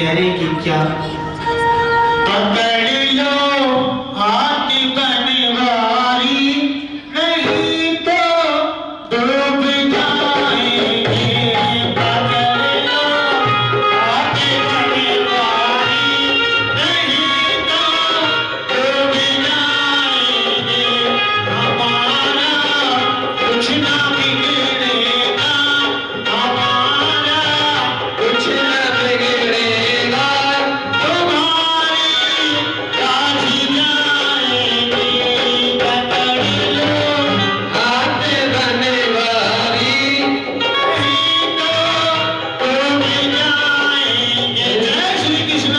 कह रहे कि क्या पकड़ लो हाथ बनवारी नहीं तो डूब जाएंगे। पकड़ लो हाथ बनवारी नहीं तो डूब जाएंगे। हमारा कुछ ना बिगड़ेगा, हमारा कुछ ना बिगड़ेगा, तुम्हारी राजी जाएंगे। पकड़ लो हाथ बनवारी नहीं तो डूब जाएंगे। जय श्री कृष्ण।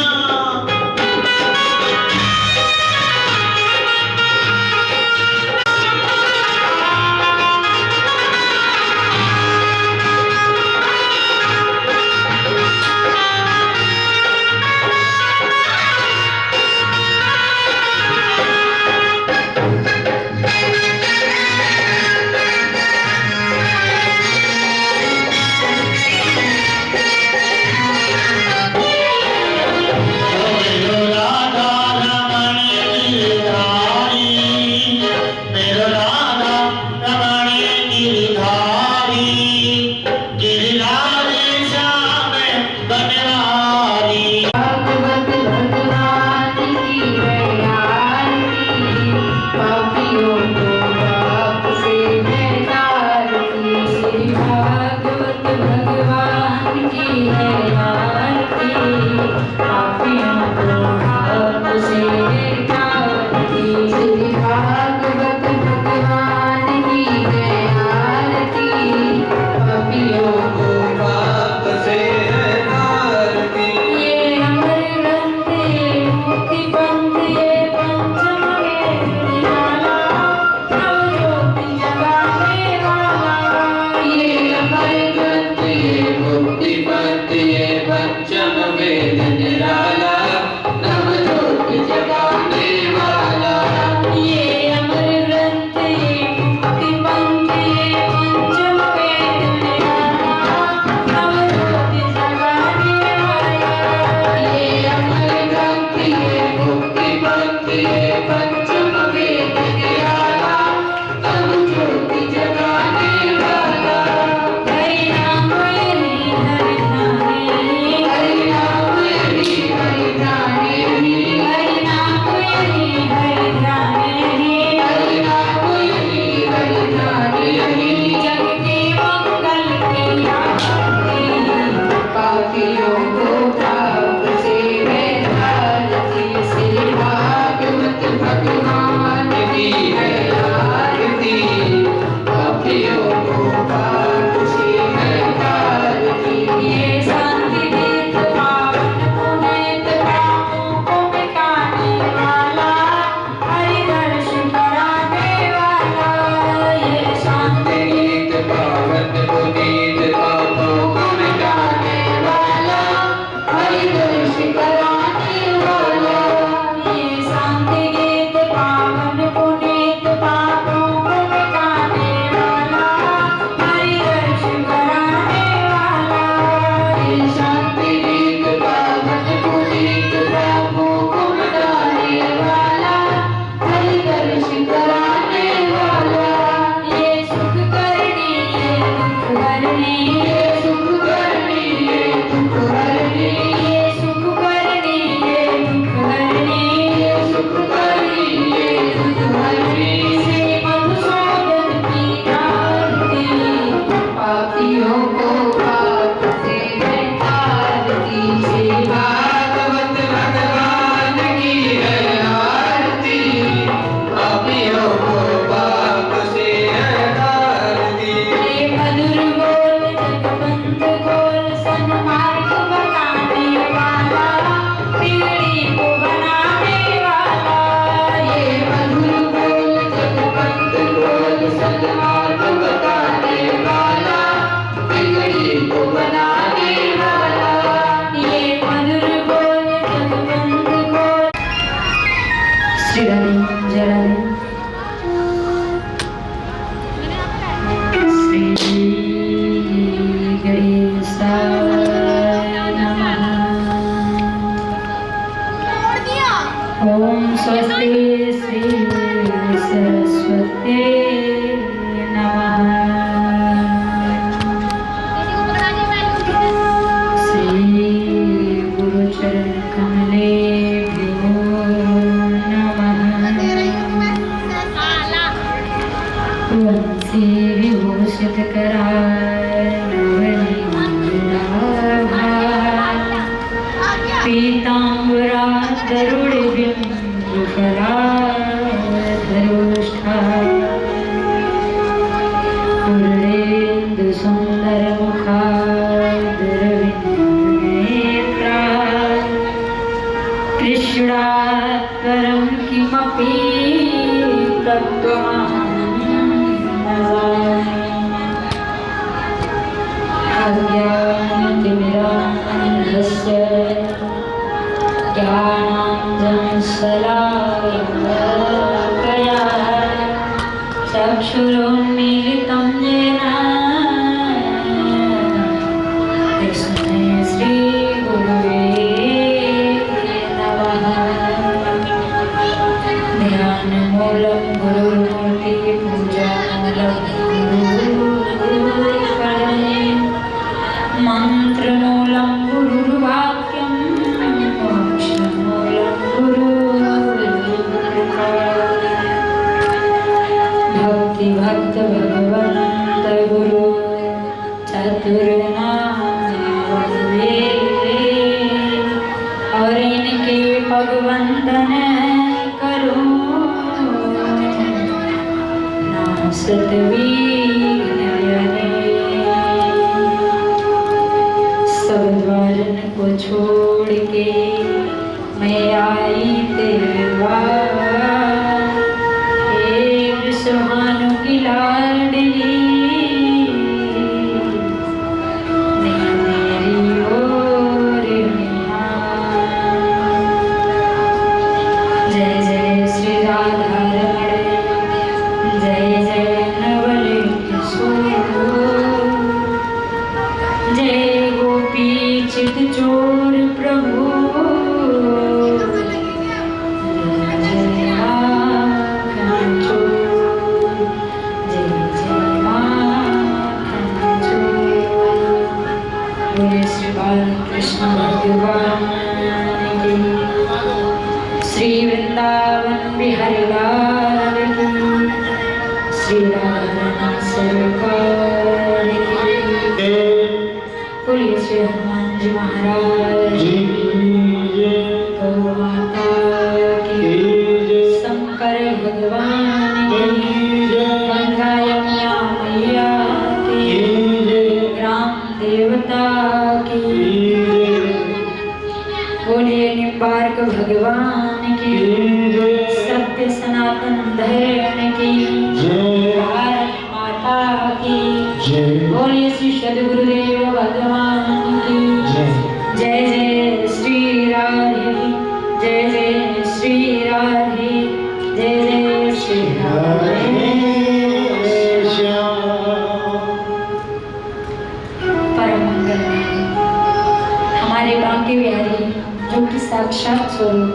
मेरो राधा रमण गिरधारी, मेरो राधा रमण गिरधारी, गिरधारी श्याम बनवारी। भगवत भगवान की है आरती, पापियों को पाप से है तारती। श्री भागवत भगवान की है आरती, पापियों को पाप से है तारती। श्री भागवत भगवान की है आरती, पापियों को पाप से है तारती। ये अमर ग्रंथ ये मुक्ति पंथ ये पंचम वेद निराला, नवज्योति जगाने वाला। ये अमर ग्रंथ ये मुक्ति पंथ ये पंचम वेद निराला, नवज्योति जगाने वाला। ये अमर ग्रंथ ये मुक्ति पंथ ये पंचम वेद निराला, नवज्योति जगाने वाला। ये अमर ग्रंथ ये मुक्ति पंथ ये पंचम वेद निराला, नवज्योति जगाने वाला। हरि नाम हरि हरि नामे, हरि नाम हरि हरि ध्याने हि, हरि नाम हरि हरि नामे, हरि नाम हरि हरि ध्याने हि। जग के मंगल की आरती, पापियों को पाप से है तारती। श्री भागवत भगवान की है आरती, पापियों को पाप से है तारती। ये शांति गीत पावन पुनीत पापों को मिटाने वाला, हरि दर्शन कराने वाला। ये शांति गीत पावन पुनीत पापों को मिटाने वाला, हरि दर्शन कराने वाला। ये शांति गीत पावन पुनीत पापों को मिटाने वाला, हरि दर्शन कराने वाला। ये शांति गीत पावन पुनीत पापों को मिटाने वाला, हरि दर्शन कराने वाला। ये सुख करनी ये दुख हरनी, ये सुख करनी ये दुख हरनी, ये सुख करनी ये दुख हरनी। ये सुख करनी ये दुख हरनी। श्री मधुसूदन की आरती, पापियों को पाप से है तारती। श्री भागवत भगवान की है आरती, पापियों को पाप से है तारती। ये मधुर बोल जगबंद गोल सन्मार्ग बताने वाला, बिगड़ी को बनाने वाला। ये मधुर बोल जगबंद बोल सन्मार्ग बताने वाला, बिगड़ी को बनाने वाला। ये मधुर बोल जगबंद गोल। श्री राधे जय राधे। श्री गणेशाय नमः। मुखादरविन्दनेत्रा कृष्णात् परं किमपि तत्त्वमहं न जाने। अज्ञानतिमिरान्धस्य ज्ञानाञ्जनशलाकया चक्षुरुन्मीलितं येन तस्मै श्रीगुरुवे नमः। ध्यानमूलं गुरुर्मूर्तिः पूजामूलं गुरुर्परम् मन्त्रमूलं गुरुर्वाक्यं मोक्षमूलं गुरुर्कृपा। भक्तिभक्त भगवन्त गुरु चतुर्नाम वेद और इनके भगवंदन करो नासत विघ्न। सब द्वारन को छोड़ के मैं आई तेरे द्वार। हे विश्वभानु की लाडली मेरी ओर निहार। जय जय श्री राधा रमण जय जय नवल किशोर जय गोपी चित चोर प्रभु जय जय माखन चोर जय जय माखन चोर। बोले श्री बालकृष्ण भगवान की श्री वृंदावन बिहारी लाल की श्री राधा सरकार की। बोलिए श्री हनुमान जी महाराज जी जय गौ माता की शंकर भगवान की गंगा यमुना मैया की ग्राम देवता की। बोलिए निम्बार्क भगवान की सत्य सनातन धर्म की भारत माता की। बोलिए श्री सद्गुरुदेव भगवान की जय जय श्री राधे जय जय श्री राधे जय जय श्री राधे। परम मंगल हमारे बांके बिहारी जो कि साक्षात स्वरूप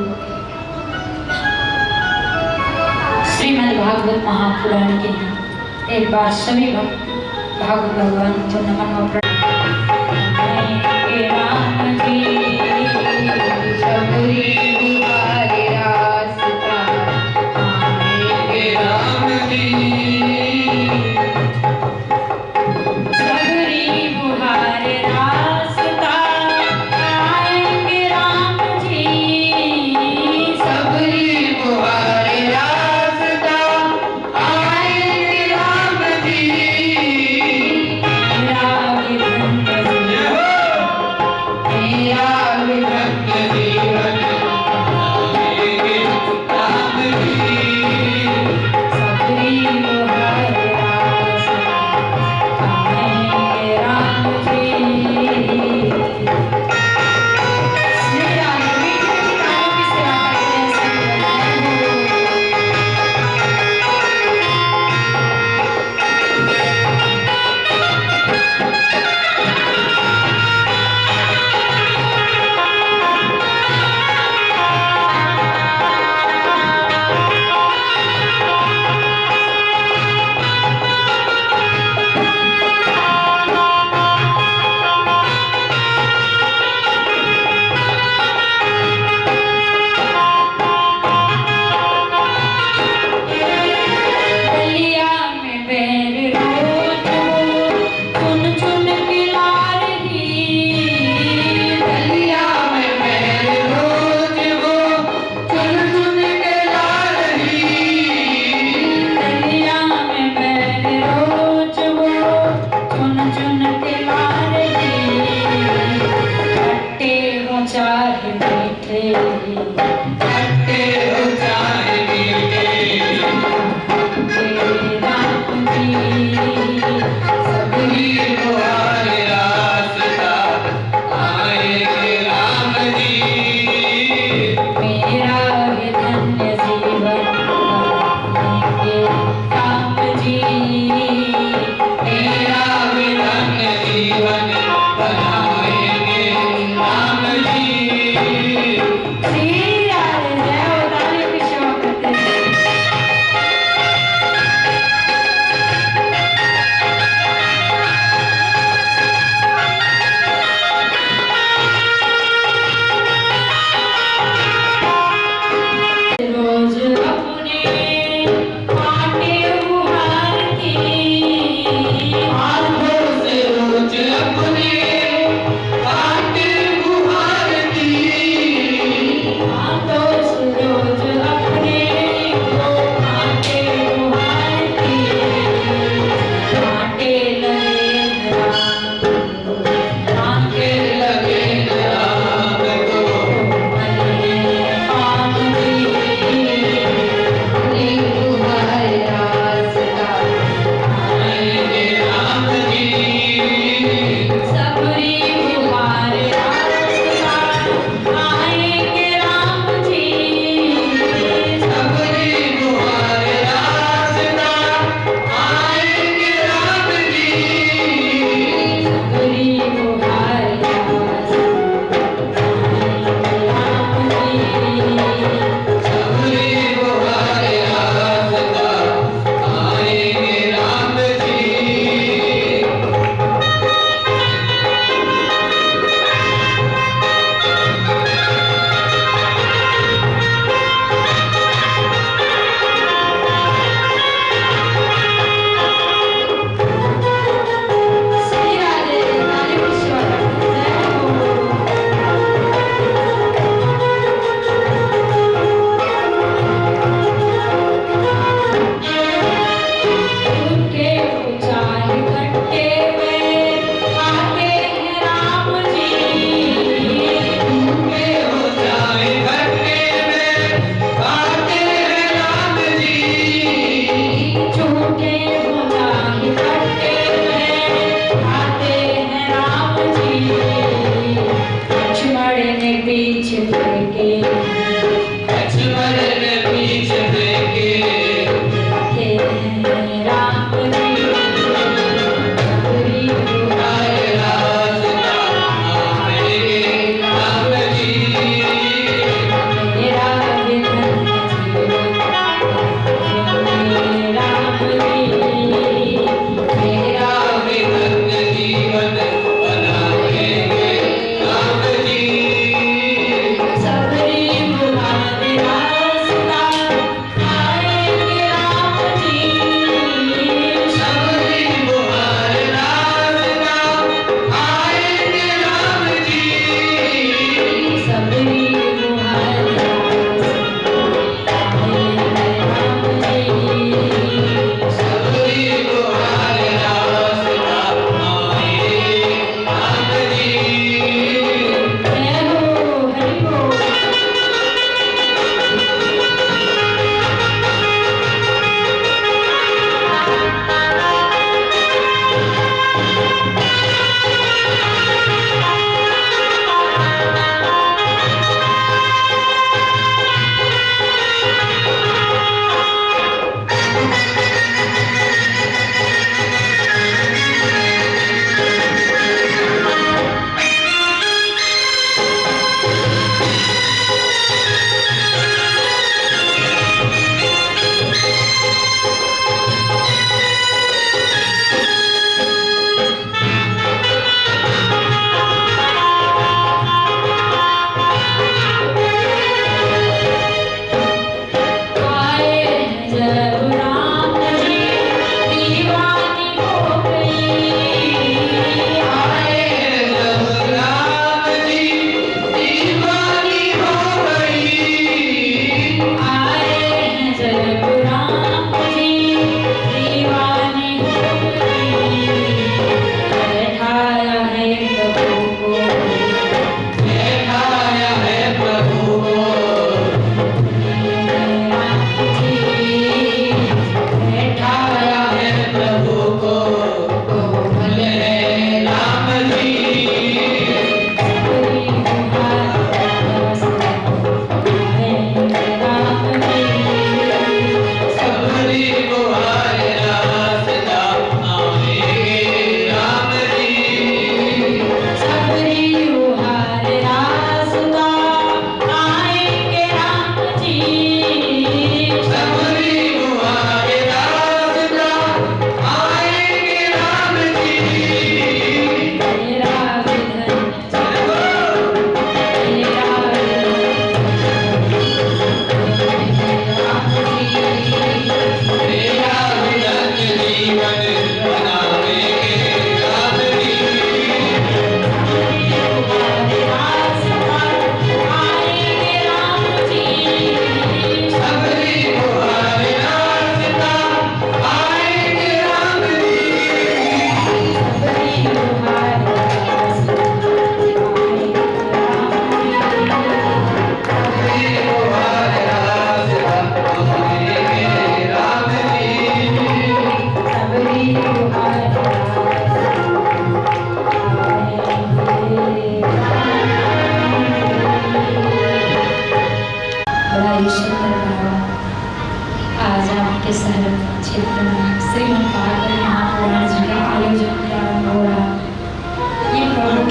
श्रीमद् भागवत महापुराण के हैं। एक बार सभी भक्त भागवत भगवान को नमन और हे राम जी सबरी बुहारे रास्ता हे राम जी सबरी बुहारे रास्ता आएंगे राम जी सबरी बुहारे रास्ता आएंगे राम जी। राम मीठे खट्टे हो चाहे मीठे मेरे राम जी सबकी तुम्हारे रास्ता आएंगे राम जी मेरा है धन्य जीवन बनाएंगे राम जी मेरा भी धन्य जीवन बनाएंगे राम जी श्री राधे जय हो ताली की सेवा करते हैं रोज अपने कांटे उहार के हाथों से रोज अपने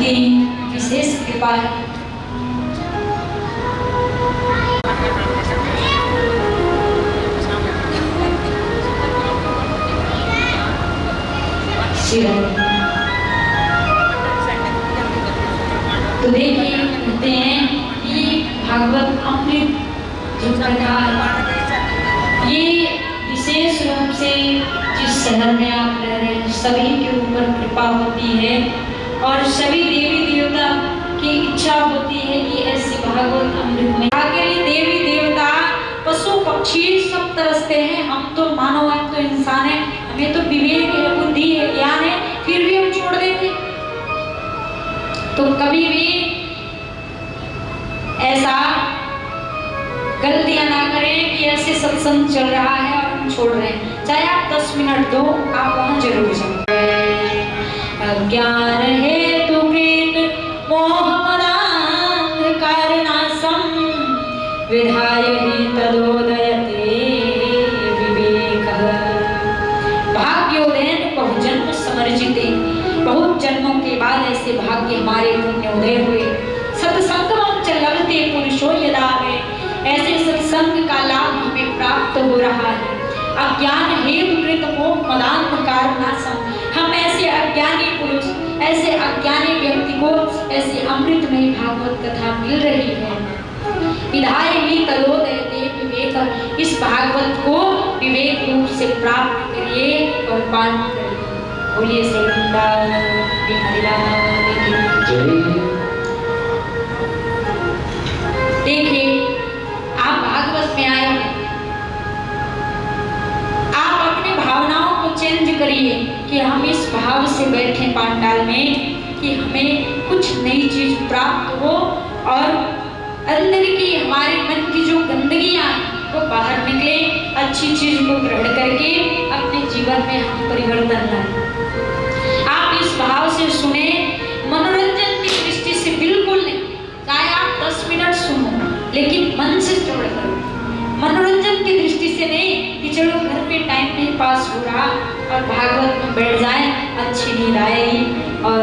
की विशेष कृपा है। तो देखिए कहते हैं कि भागवत अमृत जो प्रकार ये विशेष रूप से जिस शहर में आप रह रहे हैं सभी के ऊपर कृपा होती है और सभी देवी देवता की इच्छा होती है कि ऐसे भागवत अमृत में आगे देवी देवता पशु पक्षी सब तरसते हैं। हम तो मानव, हम तो इंसान है, हमें तो विवेक है, बुद्धि है, ज्ञान है, फिर भी हम छोड़ देते। तो कभी भी ऐसा गलतियां ना करें कि ऐसे सत्संग चल रहा है और हम छोड़ रहे हैं। चाहे आप 10 मिनट दो, आप वहां जरूर जाओ। अज्ञान हेतु कृत मोहमदान्धकार नाशम विधाय हि तदोदयते विवेकः। भाग्योदयन बहुजन्म समर्जिते। बहुत जन्मों के बाद ऐसे भाग्य हमारे पुण्योदय हुए। सत्संगम च लभते पुरुषो यदा में। ऐसे सत्संग का लाभ हमें प्राप्त हो रहा है। अज्ञान हेतु कृत मोह मदान्धकार नाशम। हम ऐसे अज्ञानी पुरुष, ऐसे अज्ञानी व्यक्ति को ऐसे अमृतमयी भागवत कथा मिल रही है। विधाय ही तदोदयते विवेक। इस भागवत को विवेक रूप से प्राप्त करिए और पाठ करिए। बोलिए श्री वृंदावन बिहारी लाल की। देखिए आप भागवत में आए, आप अपनी भावनाओं को चेंज करिए कि हम इस भाव से बैठे पांडाल में कि हमें कुछ नई चीज प्राप्त हो और अंदर की हमारे मन की जो गंदगियां वो बाहर निकले, अच्छी चीज को ग्रहण करके अपने जीवन में हम परिवर्तन लाएं। आप इस भाव से सुने, मनोरंजन की दृष्टि से बिल्कुल नहीं। चाहे आप 10 मिनट सुनो, लेकिन मन से जोड़ करो। मनोरंजन की दृष्टि से नहीं कि चलो घर पे टाइम नहीं पास हो रहा और भागवत में बैठ जाए, अच्छी नींद आएगी और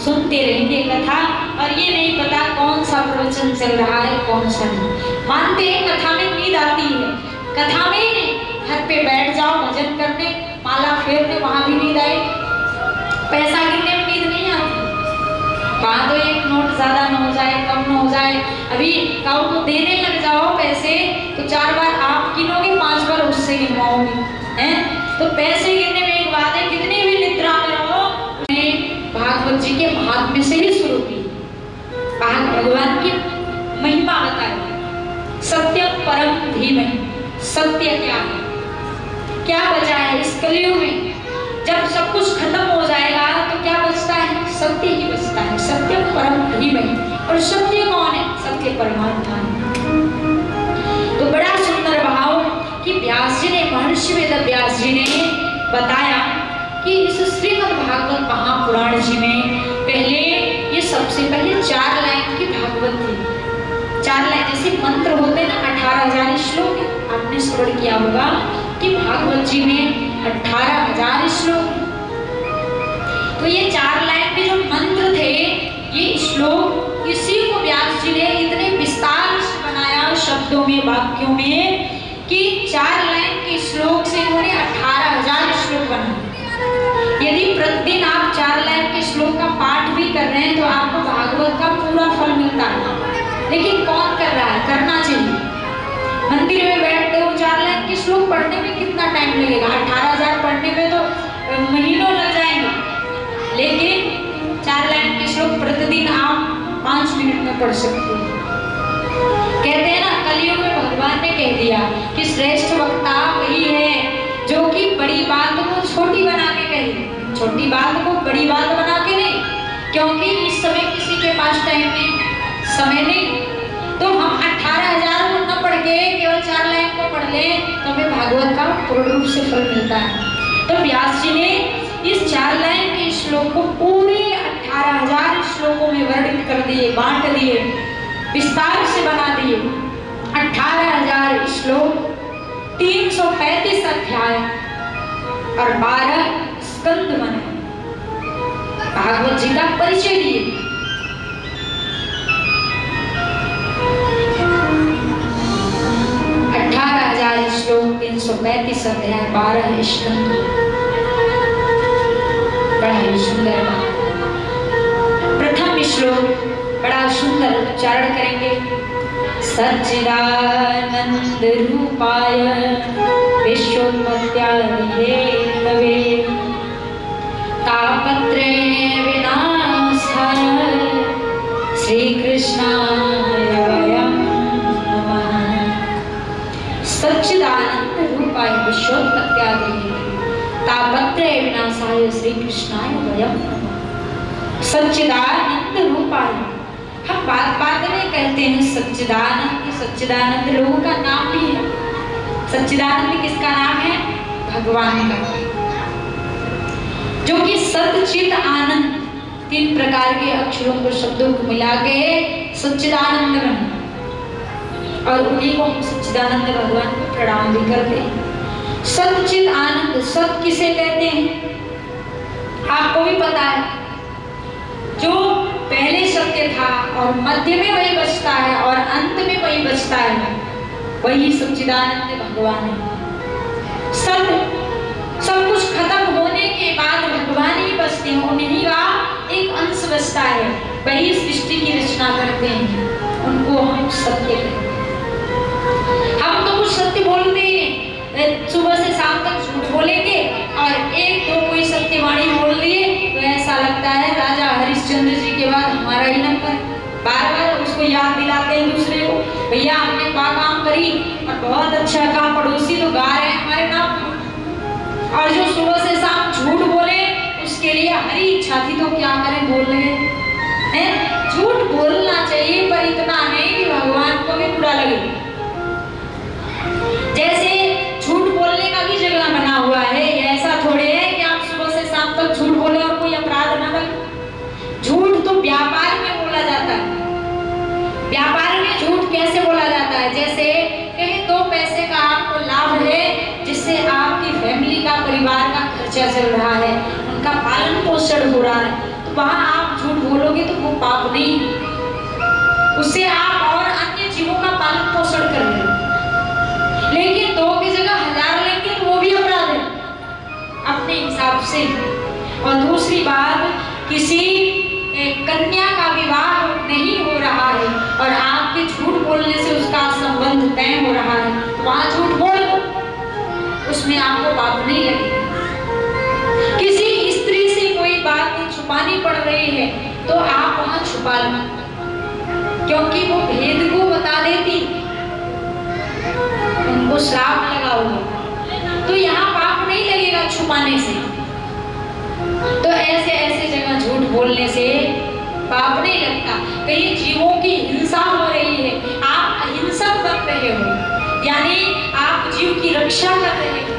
सुनते रहेंगे कथा, और ये नहीं पता कौन सा प्रवचन चल रहा है कौन सा नहीं। मानते हैं कथा में नींद आती है, कथा में ही नहीं, घर पे बैठ जाओ भजन करने, माला फेरने, वहां भी नींद आए। पैसा गिनने में नींद नहीं आती। वहां तो एक नोट ज्यादा न हो जाए, कम न हो जाए, अभी काऊ को देने लग जाओ पैसे तो 4 बार आप गिनोगे, 5 बार उससे गिनवाओगे हैं। तो पैसे गिनने में एक बात है, कितनी भी निद्रा में रहो, भागवत जी के महात्म्य से ही शुरू की। भगवान की महिमा बताई। सत्य परम धीमहि। सत्य क्या है, क्या बचा है इस कलयुग में? जब सब कुछ खत्म हो जाएगा तो क्या बचता है? सत्य ही बचता है। सत्य परम धीमहि। और सत्य कौन है? सत्य परमात्मा है। तो बड़ा सुंदर भाव कि व्यास जी ने, महर्षि वेद व्यास जी ने बताया कि इस श्रीमद् भागवत महापुराण जी में पहले ये सबसे पहले 4 लाइन की भागवत थी। 4 लाइन जैसे मंत्र होते ना, 18,000 श्लोक है, आपने श्रवण किया होगा कि भागवत जी में 18,000 श्लोक। तो ये 4 लाइन के जो मंत्र थे, ये श्लोक, इसी को व्यास जी ने इतने विस्तार से बनाया शब्दों में, वाक्यों में, कि 4 लाइन के श्लोक से इन्होंने 18,000 श्लोक बनाए। यदि प्रतिदिन आप 4 लाइन के श्लोक का पाठ भी कर रहे हैं तो आपको भागवत का पूरा फल मिलता है। लेकिन कौन कर रहा है? करना चाहिए। मंदिर में बैठते हो, 4 लाइन के श्लोक पढ़ने में कितना टाइम लगेगा? 18,000 पढ़ने में तो महीनों लग जाएंगे। लेकिन 4 लाइन के श्लोक प्रतिदिन आप 5 मिनट में पढ़ सकते हो। कहते हैं ना, कलयुग में भगवान ने कह दिया कि श्रेष्ठ वक्ता वही है जो कि बड़ी बात को छोटी बना के कहे, छोटी बात को बड़ी बात बना के नहीं। क्योंकि इस समय किसी के पास टाइम नहीं, समय नहीं, तो हम 18,000 को न पढ़ के केवल 4 लाइन को पढ़ ले तो हमें भागवत का पूर्ण रूप से फल मिलता है। तो व्यास जी ने इस 4 लाइन के श्लोक को पूरे 18,000 श्लोकों में वर्णित कर दिए, बांट दिए, विस्तार से बना दिए। 18,000 श्लोक, 335 अध्याय और 12 स्कंद बने। भागवत जी का परिचय दिए। 21 अध्याय 12 स्कंद। बड़ा ही सुंदर प्रथम श्लोक बड़ा सुंदर उच्चारण करेंगे। सच्चिदानंद रूपाय विश्वोत्पत्त्यादि हेतवे तापत्रे विनाशाय श्री कृष्णाय वयं नमः। सच्चिदानंद रूपाय विश्वोत्पत्त्यादि हेतवे तापत्रे विनाशाय श्री कृष्णाय वयं नमः। सच्चिदानंद रूपाय, हम बात में कहते हैं सच्चिदानंद। सच्चिदानंद लोगों का नाम भी है। सच्चिदानंद किसका नाम है? भगवान का, जो कि सच्चिद आनंद, 3 प्रकार के अक्षरों को शब्दों को मिला के सच्चिदानंद बना, और उन्हीं को हम सच्चिदानंद भगवान को प्रणाम भी करते हैं। सच्चिद आनंद, सत किसे कहते हैं? आपको भी पता है, जो पहले सत्य था और मध्य में वही बचता है और अंत में वही बचता है, वही सच्चिदानंद भगवान है। सब कुछ खत्म होने के बाद भगवान ही बचते हैं, उन्हीं का एक अंश बचता है, वही सृष्टि की रचना करते हैं, उनको हम सत्य कहते हैं। हम तो कुछ सत्य बोलते हैं, सुबह से शाम तक झूठ बोलेंगे और एक दो कोई सत्यवाणी बोल दिए तो ऐसा लगता है राजा हरिश्चंद्र जी के बाद हमारा ही नंबर। बार बार उसको याद दिलाते हैं दूसरे को, भैया हमने काम करी और बहुत अच्छा काम, पड़ोसी तो गा रहे हैं हमारे नाम। और जो सुबह से शाम झूठ बोले उसके लिए हरी इच्छा थी तो क्या करें, बोल रहे हैं। झूठ बोलना चाहिए पर इतना नहीं कि भगवान को भी बुरा लगे। जैसे झूठ बोलने का भी जगह बना हुआ है, ऐसा थोड़े है कि आप सुबह से शाम तक झूठ बोले और कोई अपराध न लगे। झूठ तो व्यापार में बोला जाता है। व्यापार में झूठ कैसे बोला जाता है? जैसे कहीं 2 पैसे का आपको लाभ है, जिससे आपकी फैमिली का, परिवार का खर्चा चल रहा है, उनका पालन पोषण हो रहा है, तो वहां आप झूठ बोलोगे तो वो पाप नहीं, उससे आप और अन्य जीवों का पालन पोषण कर रहे हो। लेकिन 2 की जगह 1000 लेंगे तो वो भी अपराध है अपने हिसाब से। और दूसरी बात, किसी कन्या का विवाह नहीं हो रहा है और आपके झूठ बोलने से उसका संबंध तय हो रहा है, तो वहां झूठ बोल दो, उसमें आपको पाप नहीं लगेगा। किसी स्त्री से कोई बात छुपानी पड़ रही है तो आप वहां छुपा लो, क्योंकि वो भेद को बता देती, उनको श्राप लगा होगा, तो यहाँ पाप नहीं लगेगा छुपाने से। तो ऐसे जगह झूठ बोलने से पाप नहीं लगता। कहीं जीवों की हिंसा हो रही है, आप अहिंसक बन रहे हो, यानी आप जीव की रक्षा कर रहे हो,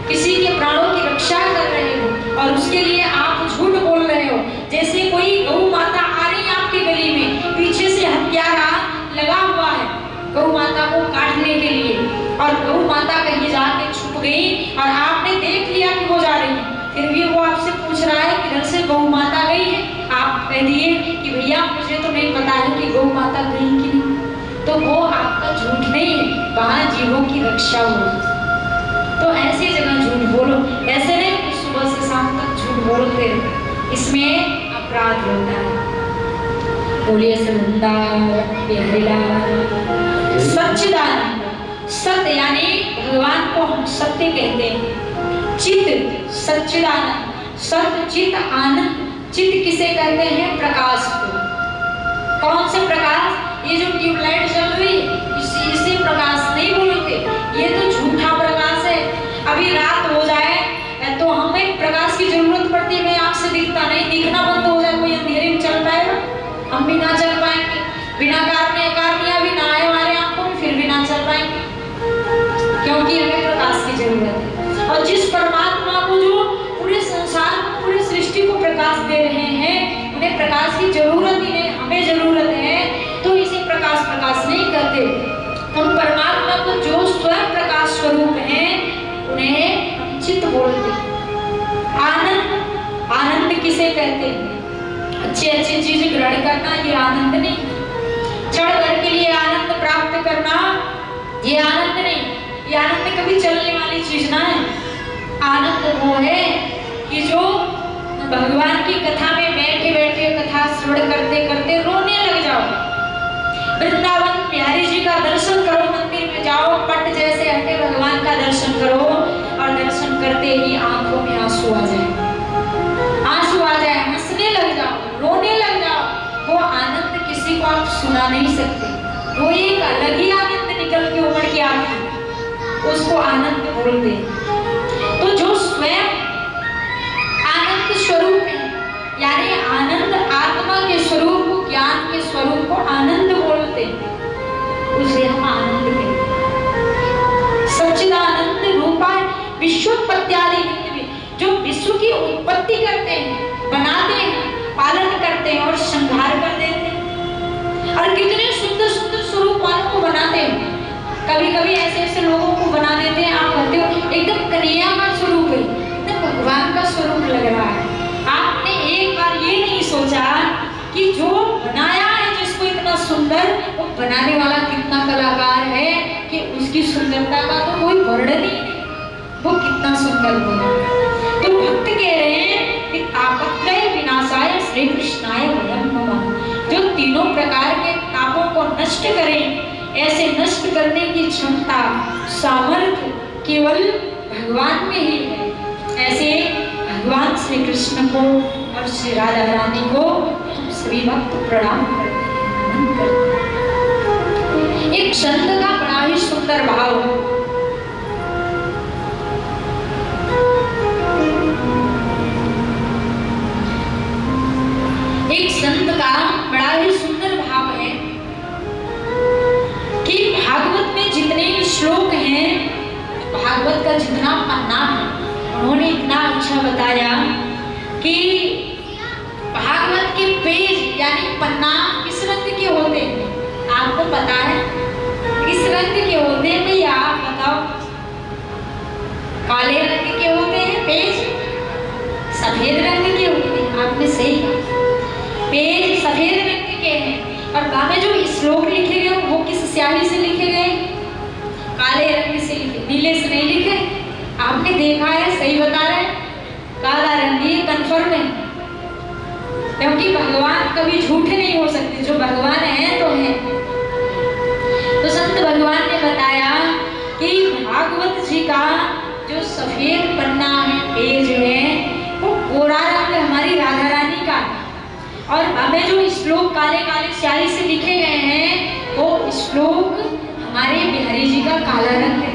किसी के प्राणों की रक्षा कर रहे हो और उसके लिए आप झूठ बोल रहे हो। जैसे कोई गौ माता आ रही है आपके गली में, पीछे से हत्यारा लगा हुआ है गौ माता को काटने के लिए, और गौ माता कहीं जाके छुप गई और आपने देख लिया कि वो जा रही है, फिर भी वो आपसे पूछ रहा है किधर से गौ माता गई है। आप कह दिए कि भैया मुझे तो नहीं पता है कि गौ माता गई कि नहीं, तो वो आपका झूठ नहीं है, वहां जीवों की रक्षा हो। तो ऐसी जगह झूठ बोलो, ऐसे नहीं कि सुबह से शाम तक झूठ बोलते रहो, इसमें अपराध होता है। बोलिए सच्चिदानंद। सत्य यानी भगवान को हम सत्य कहते हैं। चित सच्चिदानंद, सत्य चित आनंद। चित किसे कहते हैं? प्रकाश को। कौन से प्रकाश? ये जो ट्यूबलाइट चल रही है इसे प्रकाश नहीं बोलोगे, ये तो झूठा प्रकाश है। अभी रात हो जाए तो हमें प्रकाश की जरूरत पड़ती है, मैं आपसे दिखता नहीं, दिखना बंद हो जाए, कोई अंधेरे में चल पाएगा? हम भी ना चल पाएंगे, बिना कार्य भी ना आए हमारे आंखों में, फिर भी ना चल पाएंगे, क्योंकि हमें प्रकाश की जरूरत है। और जिस परमात्मा को जो पूरे संसार को, पूरी सृष्टि को प्रकाश दे रहे हैं, उन्हें प्रकाश की जरूरत ही नहीं, हमें जरूरत है, तो इसे प्रकाश नहीं करते। उन परमात्मा को जो स्वयं प्रकाश स्वरूप है उन्हें हम चित्त बोलते हैं। आनंद किसे कहते हैं? अच्छी चीजें ग्रहण करना ये आनंद नहीं। क्षण भर के लिए आनंद प्राप्त करना ये आनंद नहीं, ये आनंद कभी चलने वाली चीज ना है। आनंद वो है कि जो भगवान की कथा में बैठे बैठे कथा श्रवण करते करते रोने लग जाओ। वृंदावन बिहारी जी का दर्शन करो, मंदिर में जाओ, पट जैसे हटे भगवान का दर्शन करो और दर्शन करते ही आंखों में आंसू आ जाए, आंसू आ जाए, हंसने लग जाओ, रोने लग जाओ। वो आनंद किसी को आप सुना नहीं सकते। वो एक अलग ही आनंद निकल के उमड़ के आती है, उसको आनंद बोलते हैं। तो जो स्वयं आनंद स्वरूप है, यानी आनंद आत्मा के स्वरूप को, ज्ञान के स्वरूप को आनंद बोलते हैं, उसे हम आनंद कहते हैं। सच्चिदानंद रूपा विश्वोत्पत्त्यादि विद्ये, जो विश्व की उत्पत्ति करते हैं, बनाते हैं, पालन करते हैं और संहार कर देते हैं। और कितने सुंदर सुंदर स्वरूप वालों को बनाते हैं। कभी कभी ऐसे ऐसे लोगों को बना देते हैं, आप कहते हो एकदम कन्हैया का स्वरूप है, एकदम भगवान का स्वरूप लग रहा है। आपने एक बार ये नहीं सोचा कि जो बनाया है जिसको इतना सुंदर, वो बनाने वाला कितना कलाकार है कि उसकी सुंदरता का तो कोई वर्णन ही नहीं, वो कितना सुंदर बना। तो भक्त कह रहे हैं कि तापत्रय विनाशाय श्री कृष्णाय वयं नमः। जो तीनों प्रकार के तापों को नष्ट करें, ऐसे नष्ट करने की क्षमता, सामर्थ्य केवल भगवान में ही है। ऐसे भगवान श्री कृष्ण को और श्री राधा रानी को हम सभी भक्त प्रणाम करते हैं, नमन करते हैं। एक छंद का बड़ा ही सुंदर भाव है। एक संत का बड़ा ही सुंदर भाव है कि भागवत में जितने भी श्लोक हैं, भागवत का जितना पन्ना है, उन्होंने इतना अच्छा बताया कि भागवत के पेज यानी पन्ना किस रंग के होते हैं, आपको पता है किस रंग के होते हैं भैया? आप बताओ। काले रंग के होते हैं पेज, सफेद रंग के होते हैं। आपने सही कहा, पेज सफेद रंग के हैं। और बामे जो श्लोक लिखे गए वो किस स्याही से लिखे गए? काले रंग से लिखे, नीले से नहीं लिखे। आपने देखा है, सही बता रहे हैं, काला रंग ये कन्फर्म है, क्योंकि भगवान कभी झूठे नहीं हो सकते। जो भगवान है तो है। तो संत भगवान ने बताया कि भागवत जी का जो सफेद पन्ना है, पेज है, वो गोरा रंग हमारी राधा रानी का है। और हमें जो श्लोक काले काले स्याही से लिखे गए हैं, वो श्लोक हमारे बिहारी जी का काला रंग है।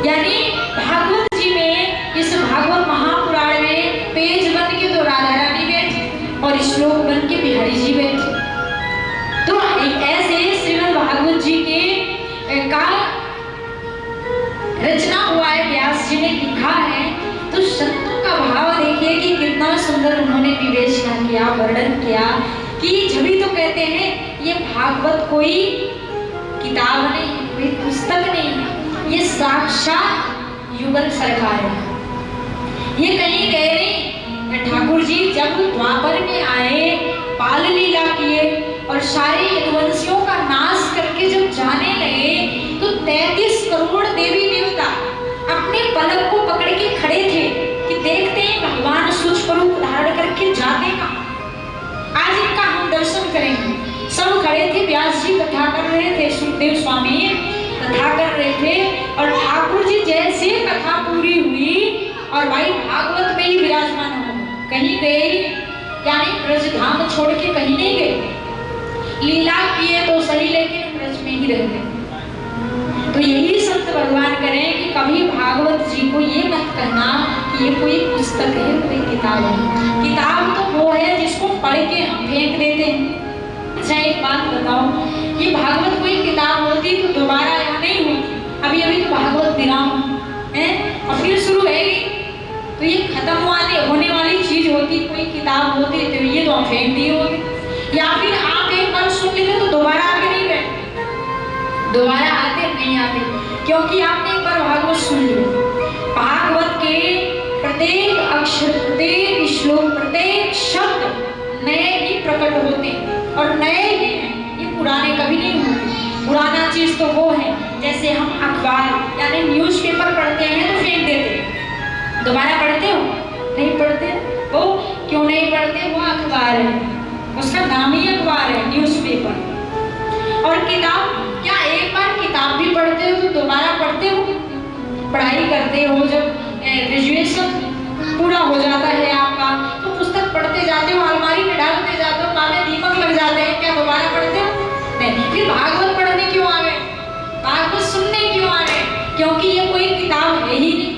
यानी भागवत जी में, इस भागवत महापुराण में पेज बन के तो राधा रानी बैठी और श्लोक बन के बिहारी जी बैठे। तो ऐसे श्रीमद् भागवत जी के का रचना हुआ है, व्यास जी ने लिखा है। तो संतों का भाव देखिए कि कितना सुंदर उन्होंने विवेचना किया, वर्णन किया कि जभी तो कहते हैं ये भागवत कोई किताब नहीं, कोई पुस्तक नहीं, ये साक्षात युगल सरकार है। ये कहीं गए नहीं। ठाकुर जी जब द्वापर में आए, बाल लीला किए और सारे यदुवंशियों का नाश करके जब जाने लगे, तो 33 करोड़ देवी देवता अपने पलक को पकड़ के खड़े थे कि देखते हैं भगवान सूक्ष्म रूप धारण करके जाते कहाँ, आज इनका हम दर्शन करेंगे। सब खड़े थे, व्यास जी कथा कर रहे थे, सुखदेव स्वामी कथा कर रहे थे और ठाकुर जी जैसे कथा पूरी हुई और भाई भागवत में ही विराजमान हो, कहीं गए, यानी ब्रज धाम छोड़ के कहीं नहीं गए। लीला किए तो सही, लेकिन ब्रज में ही रह गए। तो यही संत भगवान करें कि कभी भागवत जी को ये मत कहना कि ये कोई पुस्तक है, कोई किताब है। किताब तो वो है जिसको पढ़ के हम फेंक देते हैं। अच्छा एक बात बताओ, ये भागवत कोई किताब होती तो दोबारा यहाँ नहीं होती। अभी अभी तो भागवत विराम है और फिर शुरू है, तो ये खत्म होने वाली चीज होती, कोई किताब होती तो ये तो हम फेंक दिए होते। या फिर आप एक बार सुन लेते तो दोबारा आगे नहीं बैठते, दोबारा आते नहीं आते, क्योंकि आपने एक बार भागवत सुन लिया। भागवत के प्रत्येक अक्षर, प्रत्येक श्लोक, प्रत्येक शब्द नए ही प्रकट होते हैं और नए ही हैं, ये पुराने कभी नहीं होते। पुराना चीज तो वो है जैसे हम अखबार यानी न्यूज़पेपर पढ़ते हैं तो फेंक देते हैं। दोबारा पढ़ते हो? नहीं पढ़ते। वो क्यों नहीं पढ़ते? वो अखबार है, उसका नाम ही अखबार है, न्यूज़पेपर। और किताब, क्या एक बार किताब भी पढ़ते हो तो दोबारा पढ़ते हो? पढ़ाई करते हो, जब ग्रेजुएशन पूरा हो जाता है आपका तो पुस्तक पढ़ते जाते हो, अलमारी में डालते जाते हो, कान में दीपक लग जाते हैं, क्या दोबारा पढ़ते हो? नहीं। फिर भागवत पढ़ने क्यों आ गए? भागवत सुनने क्यों आ गए? क्योंकि ये कोई किताब है ही नहीं,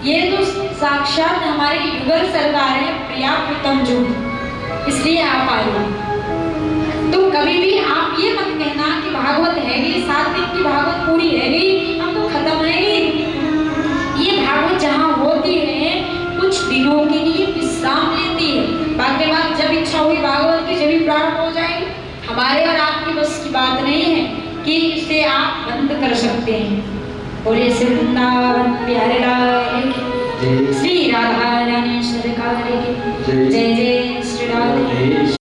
ये तो साक्षात हमारे युगल सरकार है, प्रिया प्रीतम जो, इसलिए आप आए हो। तो कभी भी आप ये मत कहना कि भागवत है गई, 7 दिन की भागवत पूरी है गई, अब तो खत्म है गई। ये भागवत जहाँ होती है कुछ दिनों के लिए विश्राम लेती है, बाकी बात जब इच्छा हुई भागवत की जब भी प्रारंभ हो जाएगी। हमारे और आपकी बस की बात नहीं है कि इसे आप बंद कर सकते हैं। बोले श्री वृंदावन प्यारे लाल की, श्री राधा रानी सरकार की जय जय श्री राधे।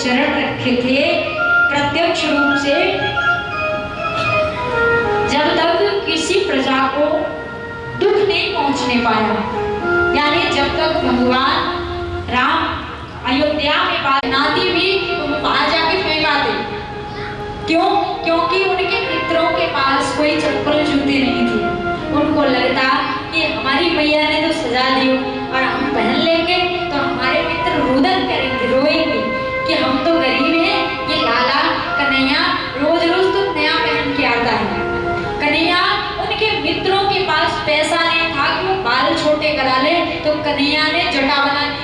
चरण रखे थे प्रत्यक्ष रूप से, जब तक किसी प्रजा को दुख नहीं पहुंचने पाया, यानी जब तक भगवान राम अयोध्या में बात नाती भी तो बाहर जाके फेंक आते। क्यों? क्योंकि उनके मित्रों के पास कोई चप्पल जूते नहीं थे। उनको लगता कि हमारी मैया ने तो सजा दी और हम पहन लेंगे तो हमारे मित्र रुदन करेंगे, रोएंगे कि हम तो गरीब हैं, ये लाला कन्हैया रोज रोज तो नया पहन के आता है। कन्हैया, उनके मित्रों के पास पैसा नहीं था कि वो बाल छोटे करा ले, तो कन्हैया ने जटा बना ली,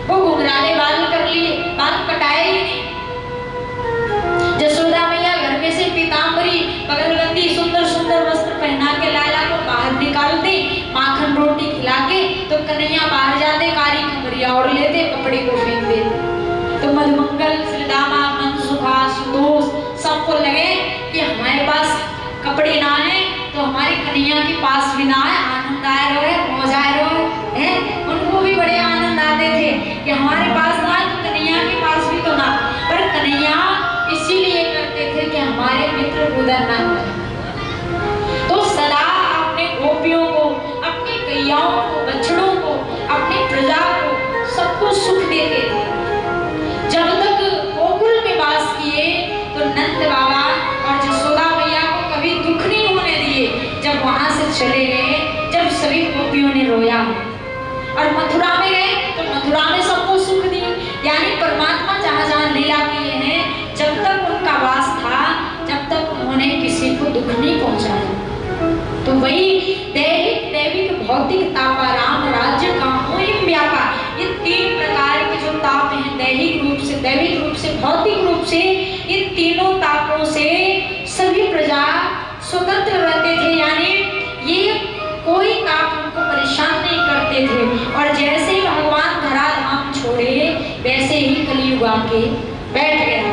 वो घुंघराले बाल कर लिए, बाल कटाए ही नहीं। जसोदा मैया घर में से पीताम्बरी बगलबंदी सुंदर सुंदर वस्त्र पहना के लाला को बाहर निकालते, माखन रोटी खिला के, तो कन्हैया बाहर जाते, कारी खबरिया ओढ़ लेते, कपड़े को फेंक देते। तो मधुमंगल, श्रीदामा, मनसुखा, सुदोष सबको लगे कि हमारे पास कपड़े ना है तो हमारे कन्हैया के पास भी ना है, आनंद आए रहे, मौज आए रहे हैं। उनको भी बड़े आनंद आते थे कि हमारे पास ना है तो कन्हैया के पास भी तो ना। पर कन्हैया इसीलिए करते थे कि हमारे मित्र उधर ना हो। तो सदा अपने गोपियों को, अपनी गैयाओं को, बछड़ों को, अपनी प्रजा को, सबको सुख देते थे। जब तक गोकुल में वास किए तो नंद बाबा और जसोदा मैया को कभी दुख नहीं होने दिए। जब वहां से चले गए, जब सभी गोपियों ने रोया, और मथुरा में गए तो मथुरा में सबको सुख दी। यानी परमात्मा जहाँ जहाँ लीला किए हैं, जब तक उनका वास था, जब तक उन्होंने किसी को दुख नहीं पहुंचाया। तो वही दैहिक, दैविक, भौतिक तापा, राम राज्य का मोहिम व्यापार, ये 3 प्रकार के जो ताप हैं, दैहिक रूप से, दैविक रूप से, भौतिक रूप से, ये तीनों तापों से सभी प्रजा स्वतंत्र रहते थे। यानी ये कोई ताप उनको परेशान नहीं करते थे। और जैसे ही भगवान धराधाम छोड़े, वैसे ही कलयुग आके बैठ गया।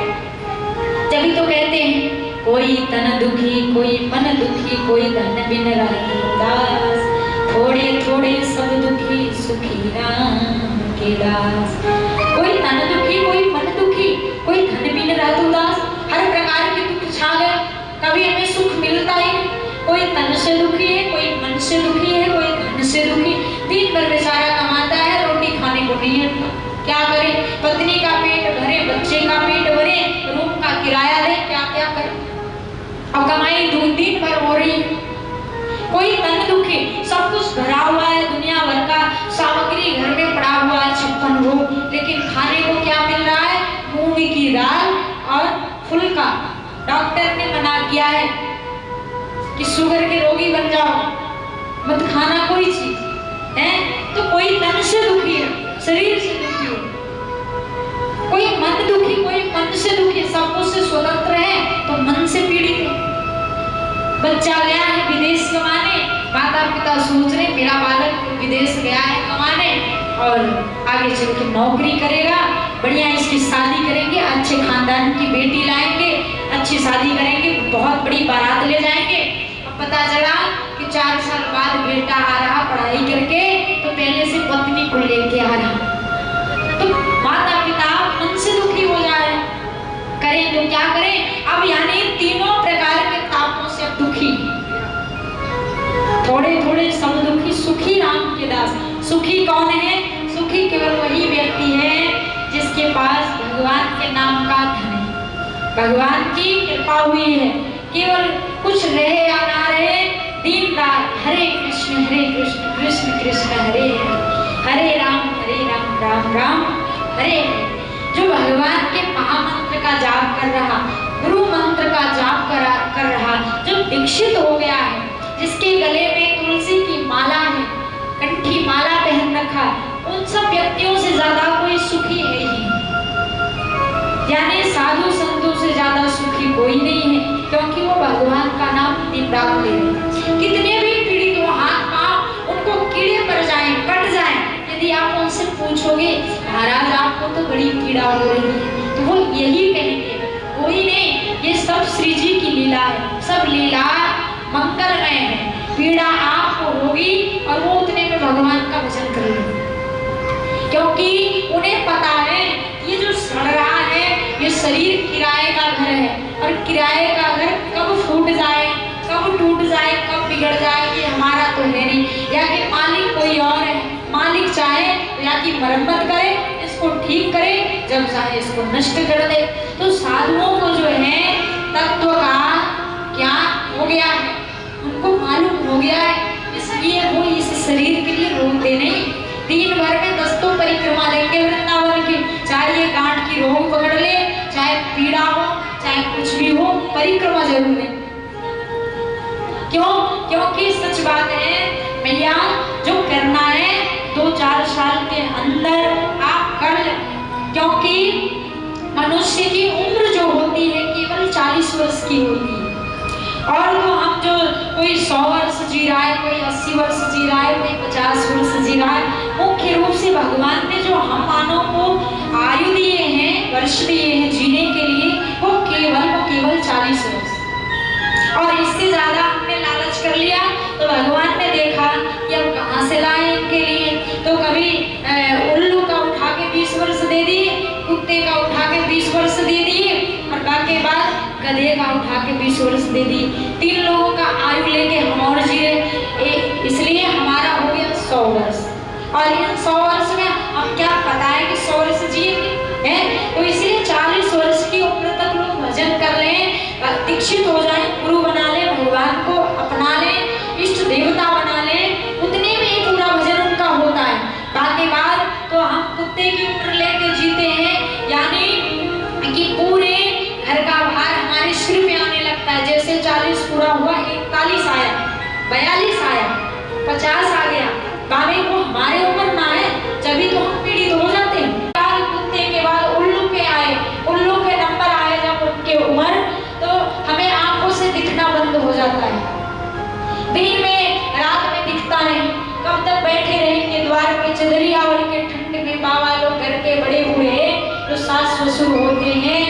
तभी तो कहते हैं, कोई तन दुखी, कोई मन दुखी, कोई धन बिन रहे उदास, थोड़े थोड़े सब दुखी, सुखी राम के दास। कोई तन दुखी, कोई मन दुखी, कोई धन बिन रहे उदास, हर प्रकार के दुख छा गए, कभी हमें सुख मिलता ही। कोई तन से दुखी है, कोई मन से दुखी है, कोई धन से दुखी। दिन भर बेचारा कमाता है, रोटी खाने को नहीं है, क्या करे? पत्नी का पेट भरे, बच्चे का पेट भरे, रूम का किराया दे, क्या क्या करे? और कमाई दिन भर हो रही है। कोई तन दुखी, सब भरा हुआ है, दुनिया भर का सामग्री घर में पड़ा हुआ है 56 भोग, लेकिन खाने को क्या मिल रहा है? मूंग की दाल और फुल्का। डॉक्टर ने मना किया है कि शुगर के रोगी बन जाओ, मत खाना कोई चीज है। तो कोई तन से दुखी है, शरीर से दुखी है, कोई मन दुखी, कोई मन से दुखी, सब कुछ से स्वतंत्र है तो मन से पीड़ित है। बच्चा गया है विदेश कमाने, माता पिता सोच रहे मेरा बालक विदेश गया है कमाने और आगे चल के नौकरी करेगा, बढ़िया इसकी शादी करेंगे, अच्छे खानदान की बेटी लाएंगे, अच्छी शादी करेंगे, बहुत बड़ी बारात ले जाएंगे। अब पता चला कि 4 साल बाद बेटा आ रहा पढ़ाई करके, तो पहले से पत्नी को लेके आ रहा, तो माता पिता मन से दुखी हो जा रहे। करें तो क्या करें? अब यानी तीनों प्रकार के तापों से अब दुखी, थोड़े थोड़े सब दुखी, सुखी राम के दास। सुखी कौन है? सुखी केवल वही व्यक्ति है जिसके पास भगवान के नाम का धन है, भगवान की कृपा हुई है, केवल कुछ रहे या ना रहे, दिन रात हरे कृष्ण कृष्ण कृष्ण हरे हरे राम राम राम हरे हरे। जो भगवान के महामंत्र का जाप कर रहा, गुरु मंत्र का जाप कर रहा, जो दीक्षित हो गया है, जिसके गले में तुलसी की माला है, कंठी माला पहन रखा, उन सब व्यक्तियों से ज्यादा कोई सुखी है ही, यानी साधु संतों से ज्यादा सुखी कोई नहीं है, क्योंकि वो भगवान का नाम दिन रात ले रहे। कितने भी पीड़ित हो, हाथ पांव उनको कीड़े पड़ जाएं, कट जाएं, यदि आप उनसे पूछोगे महाराज आपको तो बड़ी पीड़ा हो रही है, तो वो यही कहेंगे कोई नहीं, ये सब श्री जी की लीला है, सब लीला मंगलमय है, पीड़ा आपको होगी और वो उतने में भगवान का भजन करेंगे, क्योंकि उन्हें पता है ये जो सड़ रहा है ये शरीर किराए का घर है, और किराए का घर कब फूट जाए, कब टूट जाए, कब बिगड़ जाए, ये हमारा तो है नहीं, या कि मालिक कोई और है, मालिक चाहे तो या कि मरम्मत करे, इसको ठीक करे, जब चाहे इसको नष्ट कर दे। तो साधुओं को जो है तत्व का ज्ञान हो गया है, उनको मालूम हो गया है, इसलिए वो इस शरीर के लिए रोकते नहीं। दिन भर में 10 तो परिक्रमा देंगे वृंदावन की, चाहे ये गांठ की रोग पकड़ ले, चाहे पीड़ा हो, चाहे कुछ भी हो, परिक्रमा जरूर दें। क्यों? क्योंकि सच बात है भैया, जो करना है 2-4 साल के अंदर आप कर लें, क्योंकि मनुष्य की उम्र जो होती है केवल 40 वर्ष की होती है, और तो हम जो कोई 100 वर्ष जी रहा है, कोई 80 वर्ष जी रहा है, कोई 50 वर्ष जी रहा है, मुख्य रूप से भगवान ने जो हम मानव को आयु दिए हैं, वर्ष दिए हैं जीने के लिए, वो केवल 40 वर्ष, और इससे ज्यादा हमने लालच कर लिया तो भगवान ने देखा कि अब कहाँ से लाए इनके लिए, तो कभी उल्लू का उठा के 20 वर्ष दे दिए, कुत्ते का उठा के 20 वर्ष दे दिए, और बाकी बाद गधे का उठा के 20 वर्ष दे दिए। 3 लोगों का आयु लेके हम और जी रहे, इसलिए हमारा हो गया 100 वर्ष, और इन 100 वर्ष में हम क्या पता है कि 100 वर्ष जिएंगे हैं, तो इसलिए 40 वर्ष की उम्र तक लोग भजन कर रहे हैं, दीक्षित हो जाए, गुरु बना ले, भगवान को अपना ले, इष्ट देवता बना ले, उतने में ही पूरा भजन उनका होता है। बाकी बात तो हम कुत्ते की उम्र लेके जीते हैं, यानी कि पूरे घर का भार हमारे सिर पे आने लगता है, जैसे 40 पूरा हुआ 41 आया, 42 आया, 50 आ गया, बाबे को हमारे उम्र ना है, जब तो हम पीड़ित हो जाते हैं। कुत्ते के बाद उल्लू के आए, उल्लू के नंबर आए जब उनके उम्र, तो हमें आंखों से दिखना बंद हो जाता है, दिन में रात में दिखता नहीं, कब तक बैठे रहेंगे द्वार पे चदरिया ओढ़ के ठंड में। बाबा लोग घर के बड़े हुए जो सास ससुर होते हैं,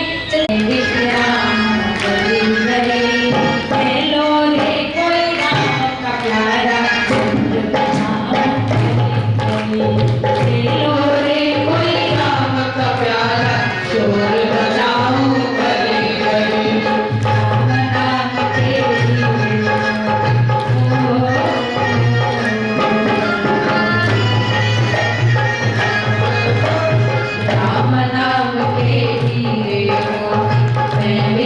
राम नाम के हीरे हो, मैं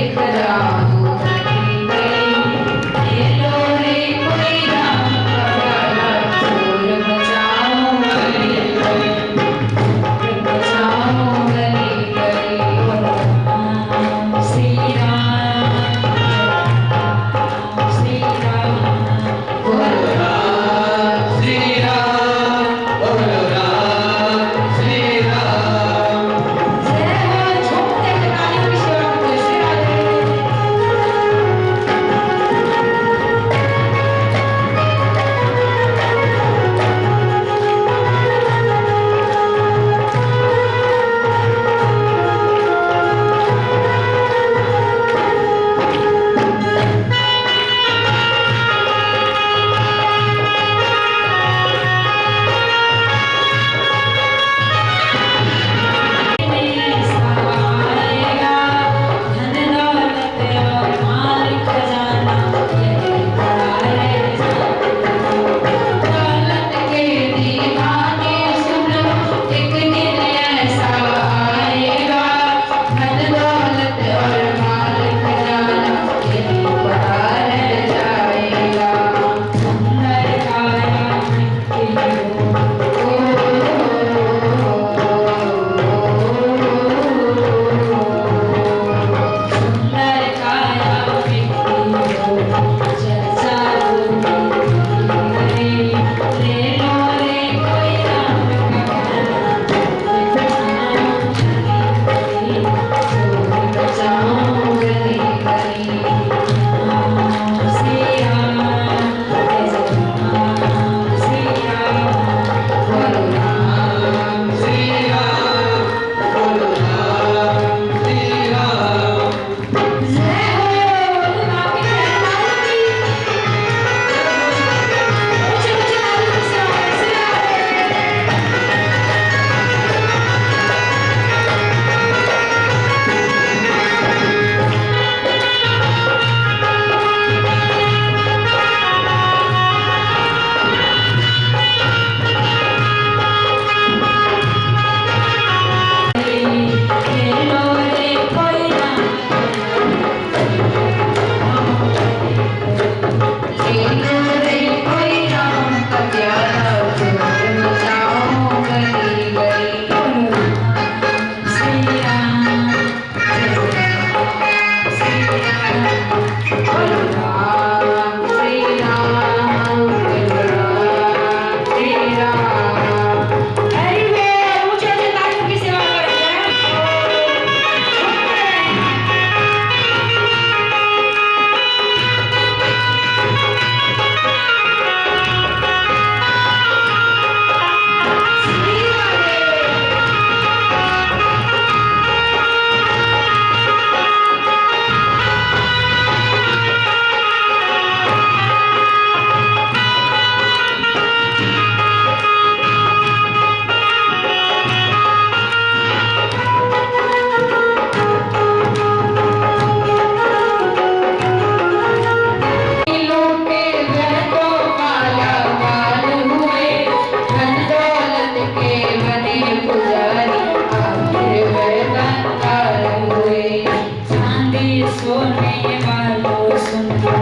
सुनने वालों सुनो।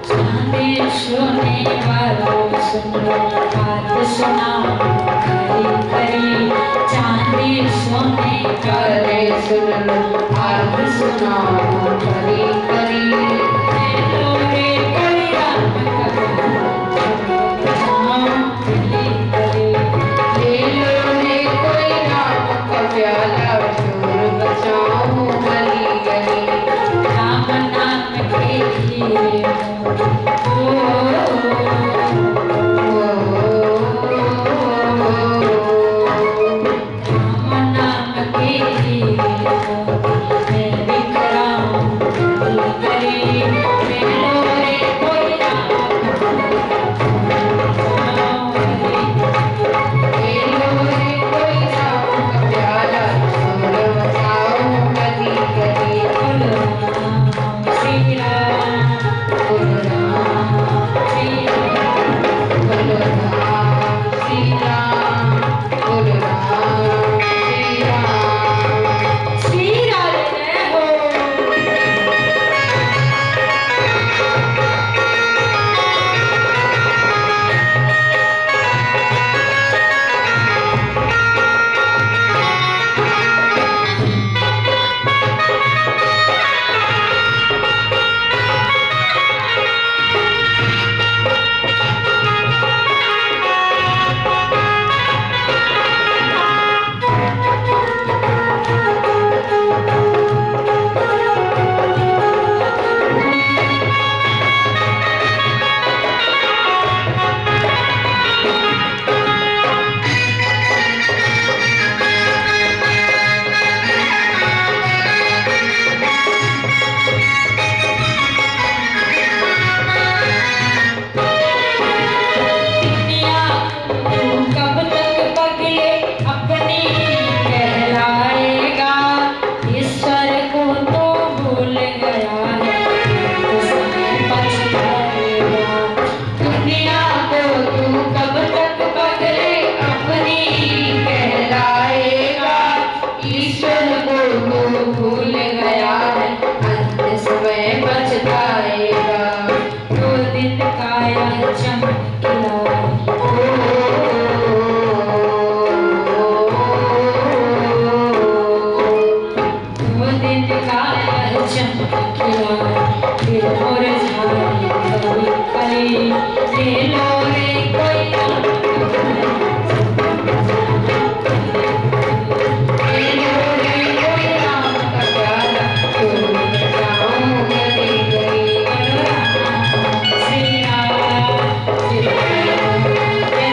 चांदी सोने वालों सुनो, बात सुनाओ खरी खरी। चांदी सोने अरे सुन लो आज सुनाओ खरी खरी। लो रे कोई राम ले लो रे कोई राम का प्याला, चोर बचाओ गली गली। राम नाम के लिए राम नाम के लिए मैं विक्रम करी। लो रे कोई राम ले लो रे कोई राम का प्याला, चोर बचाओ गली गली। श्री राम बोलो राम श्री राम बोलो राम श्री राम, बोलो राम श्री राम। श्री राधे हो। दुनिया तू कब तक पगले अपनी कहलाएगा। ईश्वर को तो भूल गया है, तो समय पछताएगा। दुनिया को तू कब तक पगले अपनी कहलाएगा। ईश्वर को तू भूल गया है, अंत समय पछताएगा। दो दिन काया चमकीला, दो दिन काया चमकीला, फिर मुरझाई कली कली। ले लो रे कोई राम ले लो रे कोई राम का प्याला, चोर बचाओ गली गली। श्री राम श्री राम जय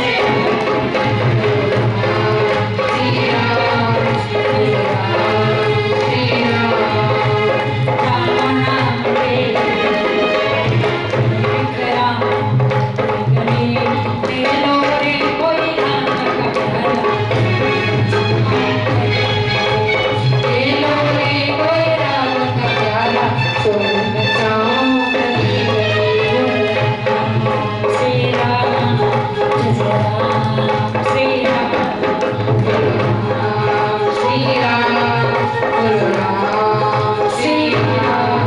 श्री राम श्री राम श्री राम। राम नाम के विक्रम गली। ले लो रे कोई राम का प्याला, ले लो रे कोई राम का प्याला, चोर बचाओ गली गली। श्री राम जय राम श्री राम। राम श्री राम, बोलो राम श्री राम।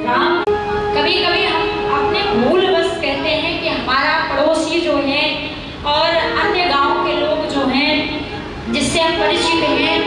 राम कभी कभी हम अपने भूलवश कहते हैं कि हमारा पड़ोसी जो है और अन्य गांव के लोग जो हैं जिससे हम परिचित हैं